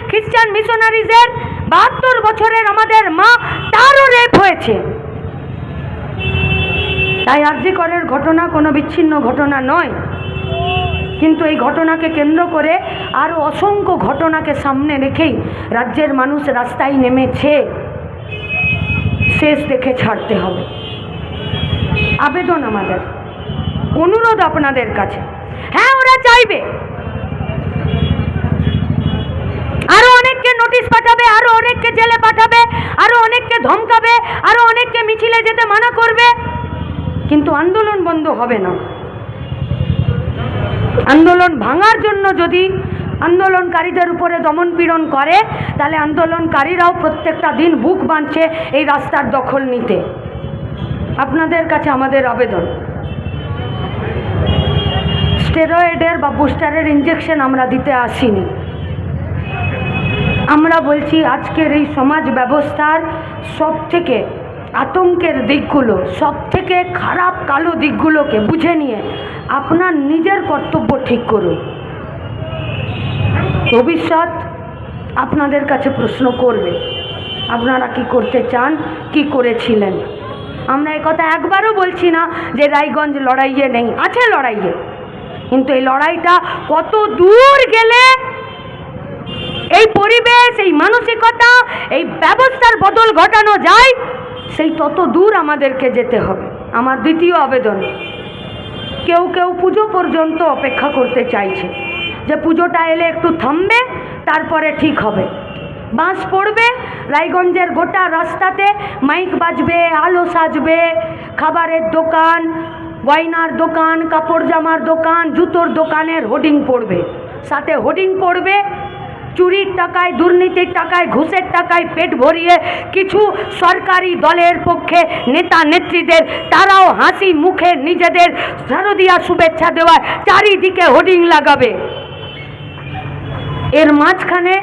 খ্রিস্টান মিশনারিজের 72 বছরের আমাদের মা, তারও রেপ হয়েছে। তাই আরজি করের ঘটনা কোনো বিচ্ছিন্ন ঘটনা নয়, কিন্তু এই ঘটনাকে কেন্দ্র করে আরও অসংখ্য ঘটনাকে সামনে রেখেই রাজ্যের মানুষ রাস্তায় নেমেছে। শেষ দেখে ছাড়তে হবে। আবেদন আমাদের, অনুরোধ আপনাদের কাছে। হ্যাঁ, ওরা চাইবে আরো অনেককে নোটিশ পাঠাবে, আরো অনেককে জেলে পাঠাবে, আরো অনেককে ধমকাবে, আরো অনেককে মিছিলে যেতে মানা করবে, কিন্তু আন্দোলন বন্ধ হবে না। আন্দোলন ভাঙার জন্য যদি আন্দোলনকারীদের উপরে দমনপীড়ন করে, তাহলে আন্দোলনকারীরাও প্রত্যেকটা দিন বুক বাঁধছে এই রাস্তার দখল নিতে। আপনাদের কাছে আমাদের আবেদন, স্টেরয়েডের বা বুস্টারের ইঞ্জেকশন আমরা দিতে আসিনি। আমরা বলছি আজকের এই সমাজ ব্যবস্থার সবথেকে আতঙ্কের দিকগুলো, সবথেকে খারাপ কালো দিকগুলোকে বুঝে নিয়ে আপনার নিজের কর্তব্য ঠিক করুন। ভবিষ্যৎ আপনাদের কাছে প্রশ্ন করবে, আপনারা কি করতে চান, কি করেছিলেন। আমরা এই কথা একবারও বলছি না যে রায়গঞ্জ লড়াইয়ে নেই, আছে লড়াইয়ে, কিন্তু এই লড়াইটা কত দূর গেলে এই পরিবেশ, এই মানসিকতা, এই ব্যবস্থার বদল ঘটানো যায়, সেই তত দূর আমাদেরকে যেতে হবে। আমার দ্বিতীয় আবেদন, কেউ কেউ পুজো পর্যন্ত অপেক্ষা করতে চাইছে যে পুজোটা এলে একটু থামবে, তারপরে ঠিক হবে। বাঁশ পড়বে, রায়গঞ্জের গোটা রাস্তাতে মাইক বাজবে, আলো সাজবে, খাবারের দোকান, গয়নার দোকান, কাপড় জামার দোকান, জুতোর দোকানের হোর্ডিং পড়বে, সাথে হোর্ডিং পড়বে চুরির টাকায়, দুর্নীতির টাকায়, ঘুষের টাকায় পেট ভরিয়ে কিছু সরকারি দলের পক্ষে নেতা নেত্রীদের, তারাও হাসি মুখে নিজেদের শারদীয়া শুভেচ্ছা দেওয়ার চারিদিকে হোর্ডিং লাগাবে। এর মাঝখানে